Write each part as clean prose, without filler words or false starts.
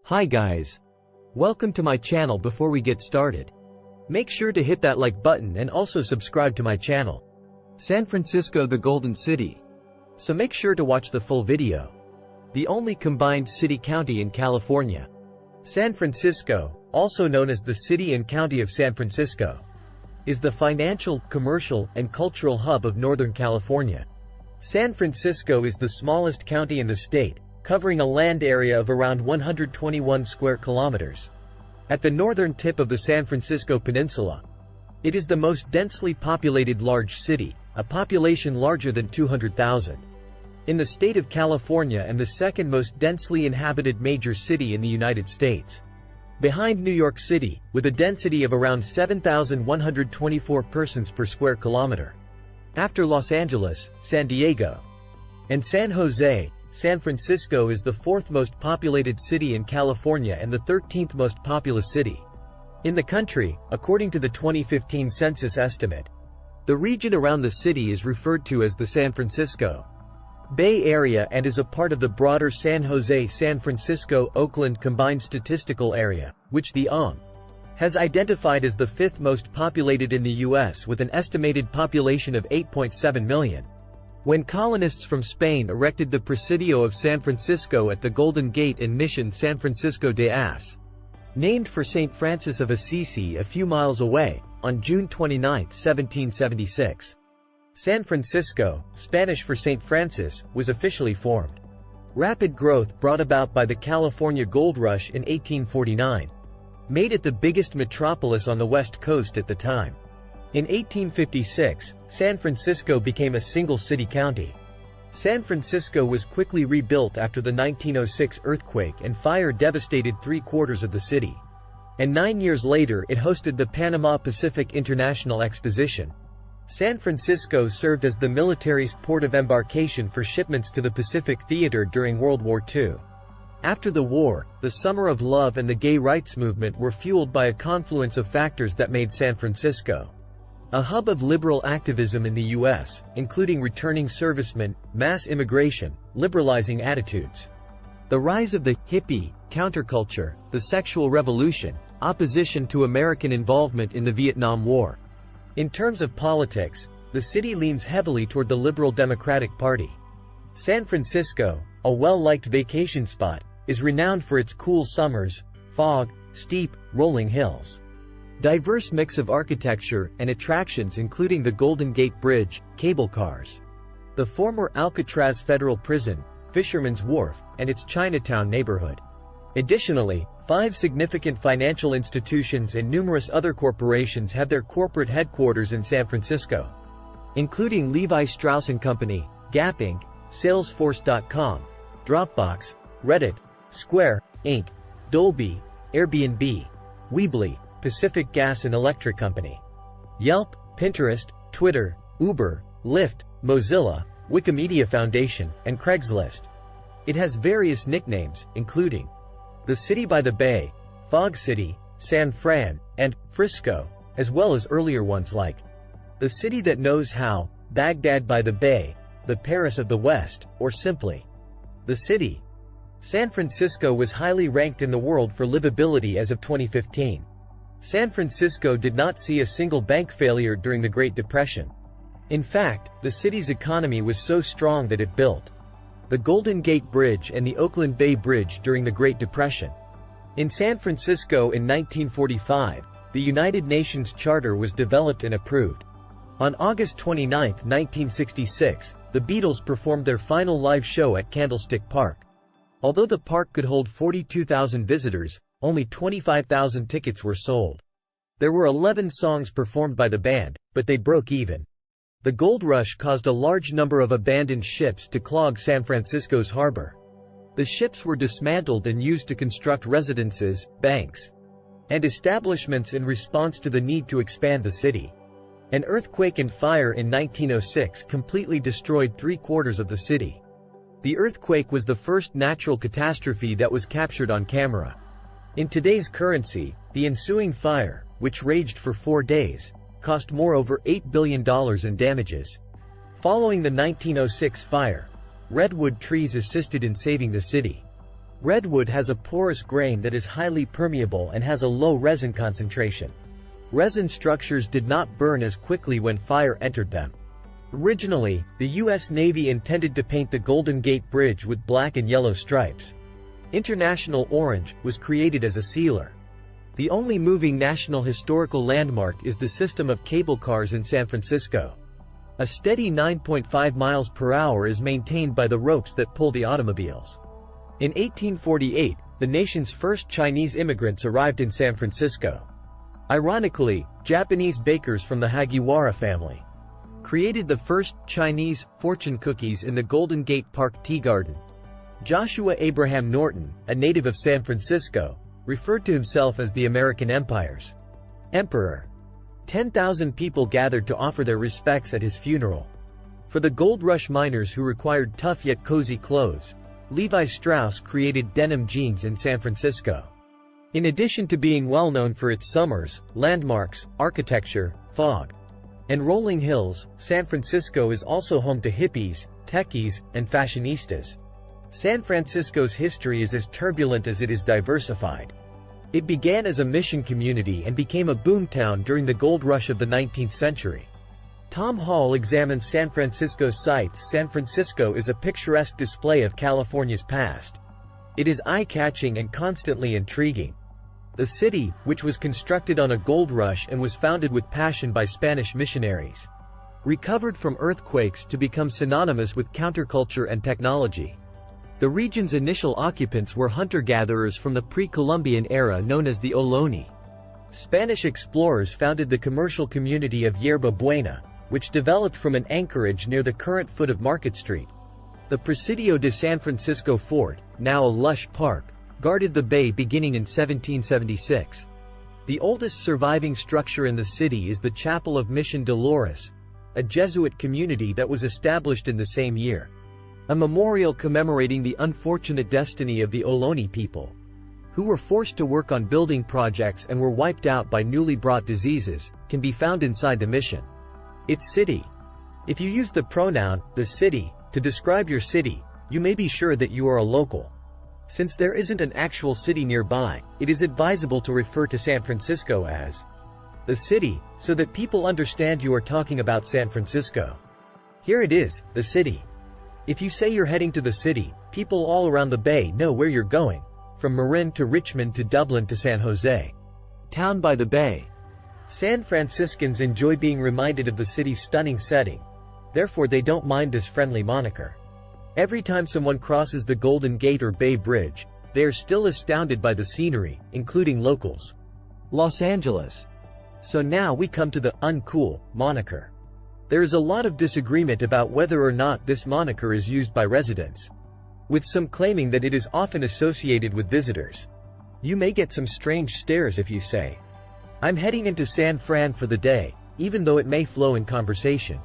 Hi guys. Welcome to my channel. Before we get started, make sure to hit that like button and also subscribe to my channel. San Francisco, the Golden City. So make sure to watch the full video. The only combined city-county in California. San Francisco, also known as the City and County of San Francisco, is the financial, commercial, and cultural hub of Northern California. San Francisco is the smallest county in the state, covering a land area of around 121 square kilometers. At the northern tip of the San Francisco Peninsula, it is the most densely populated large city, a population larger than 200,000. In the state of California and the second most densely inhabited major city in the United States. Behind New York City, with a density of around 7,124 persons per square kilometer. After Los Angeles, San Diego, and San Jose, San Francisco is the fourth most populated city in California and the 13th most populous city in the country, according to the 2015 census estimate. The region around the city is referred to as the San Francisco Bay Area and is a part of the broader San Jose-San Francisco-Oakland Combined Statistical Area, which the OM has identified as the fifth most populated in the U.S. with an estimated population of 8.7 million. When colonists from Spain erected the Presidio of San Francisco at the Golden Gate and Mission San Francisco de Asís, named for St. Francis of Assisi a few miles away, on June 29, 1776. San Francisco, Spanish for St. Francis, was officially formed. Rapid growth brought about by the California Gold Rush in 1849 made it the biggest metropolis on the West Coast at the time. In 1856, San Francisco became a single city county. San Francisco was quickly rebuilt after the 1906 earthquake and fire devastated 3/4 of the city. And 9 years later it hosted the Panama Pacific International Exposition. San Francisco served as the military's port of embarkation for shipments to the Pacific Theater during World War II. After the war, the Summer of Love and the gay rights movement were fueled by a confluence of factors that made San Francisco a hub of liberal activism in the U.S., including returning servicemen, mass immigration, liberalizing attitudes, the rise of the hippie counterculture, the sexual revolution, opposition to American involvement in the Vietnam War. In terms of politics, the city leans heavily toward the Liberal Democratic Party. San Francisco, a well-liked vacation spot, is renowned for its cool summers, fog, steep, rolling hills, diverse mix of architecture, and attractions including the Golden Gate Bridge, cable cars, the former Alcatraz Federal Prison, Fisherman's Wharf, and its Chinatown neighborhood. Additionally, 5 significant financial institutions and numerous other corporations have their corporate headquarters in San Francisco, including Levi Strauss & Company, Gap Inc., Salesforce.com, Dropbox, Reddit, Square, Inc., Dolby, Airbnb, Weebly, Pacific Gas and Electric Company, Yelp, Pinterest, Twitter, Uber, Lyft, Mozilla, Wikimedia Foundation, and Craigslist. It has various nicknames, including the City by the Bay, Fog City, San Fran, and Frisco, as well as earlier ones like the City That Knows How, Baghdad by the Bay, the Paris of the West, or simply the City. San Francisco was highly ranked in the world for livability as of 2015. San Francisco did not see a single bank failure during the Great Depression. In fact, the city's economy was so strong that it built the Golden Gate Bridge and the Oakland Bay Bridge during the Great Depression. In San Francisco in 1945, the United Nations Charter was developed and approved. On August 29, 1966, the Beatles performed their final live show at Candlestick Park. Although the park could hold 42,000 visitors, only 25,000 tickets were sold. There were 11 songs performed by the band, but they broke even. The gold rush caused a large number of abandoned ships to clog San Francisco's harbor. The ships were dismantled and used to construct residences, banks, and establishments in response to the need to expand the city. An earthquake and fire in 1906 completely destroyed 3/4 of the city. The earthquake was the first natural catastrophe that was captured on camera. In today's currency, the ensuing fire, which raged for 4 days, cost more over $8 billion in damages. Following the 1906 fire, redwood trees assisted in saving the city. Redwood has a porous grain that is highly permeable and has a low resin concentration. Resin structures did not burn as quickly when fire entered them. Originally, the U.S. Navy intended to paint the Golden Gate Bridge with black and yellow stripes. International Orange was created as a sealer. The only moving national historical landmark is the system of cable cars in San Francisco. A steady 9.5 miles per hour is maintained by the ropes that pull the automobiles. In 1848, the nation's first Chinese immigrants arrived in San Francisco. Ironically, Japanese bakers from the Hagiwara family created the first Chinese fortune cookies in the Golden Gate Park Tea Garden. Joshua Abraham Norton, a native of San Francisco, referred to himself as the American Empire's emperor. 10,000 people gathered to offer their respects at his funeral. For the gold rush miners who required tough yet cozy clothes, Levi Strauss created denim jeans in San Francisco. In addition to being well known for its summers, landmarks, architecture, fog, and rolling hills, San Francisco is also home to hippies, techies, and fashionistas. San Francisco's history is as turbulent as it is diversified. It began as a mission community and became a boomtown during the gold rush of the 19th century. Tom Hall examines San Francisco's sights. San Francisco is a picturesque display of California's past. It is eye-catching and constantly intriguing. The city, which was constructed on a gold rush and was founded with passion by Spanish missionaries, recovered from earthquakes to become synonymous with counterculture and technology. The region's initial occupants were hunter-gatherers from the pre-Columbian era known as the Ohlone. Spanish explorers founded the commercial community of Yerba Buena, which developed from an anchorage near the current foot of Market Street. The Presidio de San Francisco Fort, now a lush park, guarded the bay beginning in 1776. The oldest surviving structure in the city is the Chapel of Mission Dolores, a Jesuit community that was established in the same year. A memorial commemorating the unfortunate destiny of the Ohlone people, who were forced to work on building projects and were wiped out by newly brought diseases, can be found inside the mission. Its city. If you use the pronoun, the city, to describe your city, you may be sure that you are a local. Since there isn't an actual city nearby, it is advisable to refer to San Francisco as the city, so that people understand you are talking about San Francisco. Here it is, the city. If you say you're heading to the city, people all around the bay know where you're going, from Marin to Richmond to Dublin to San Jose. Town by the Bay. San Franciscans enjoy being reminded of the city's stunning setting. Therefore they don't mind this friendly moniker. Every time someone crosses the Golden Gate or Bay Bridge, they are still astounded by the scenery, including locals. Los Angeles. So now we come to the uncool moniker. There is a lot of disagreement about whether or not this moniker is used by residents, with some claiming that it is often associated with visitors. You may get some strange stares if you say, "I'm heading into San Fran for the day," even though it may flow in conversation.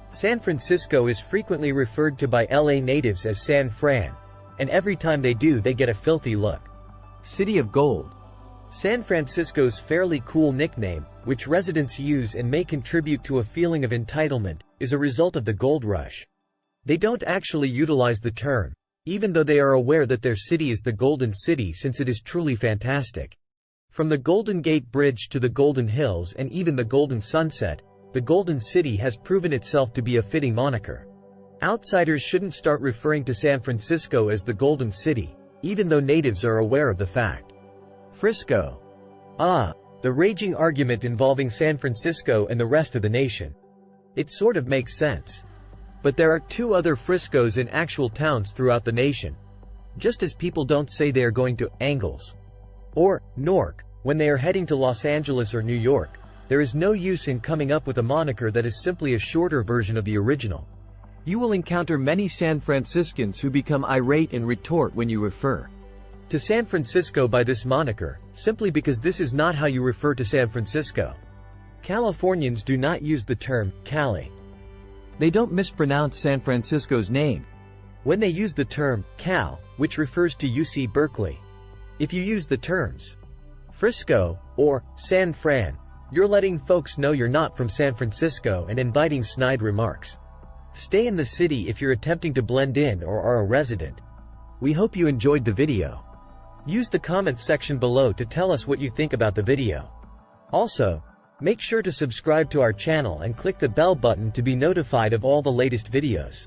San Francisco is frequently referred to by LA natives as San Fran, and every time they do they get a filthy look. City of Gold. San Francisco's fairly cool nickname, which residents use and may contribute to a feeling of entitlement, is a result of the gold rush. They don't actually utilize the term, even though they are aware that their city is the Golden City since it is truly fantastic. From the Golden Gate Bridge to the Golden Hills and even the Golden Sunset, the Golden City has proven itself to be a fitting moniker. Outsiders shouldn't start referring to San Francisco as the Golden City, even though natives are aware of the fact. Frisco. The raging argument involving San Francisco and the rest of the nation. It sort of makes sense. But there are two other Friscos in actual towns throughout the nation. Just as people don't say they are going to Angles or Newark when they are heading to Los Angeles or New York, there is no use in coming up with a moniker that is simply a shorter version of the original. You will encounter many San Franciscans who become irate and retort when you refer to San Francisco by this moniker, simply because this is not how you refer to San Francisco. Californians do not use the term Cali. They don't mispronounce San Francisco's name when they use the term Cal, which refers to UC Berkeley. If you use the terms Frisco or San Fran, you're letting folks know you're not from San Francisco and inviting snide remarks. Stay in the city if you're attempting to blend in or are a resident. We hope you enjoyed the video. Use the comments section below to tell us what you think about the video. Also, make sure to subscribe to our channel and click the bell button to be notified of all the latest videos.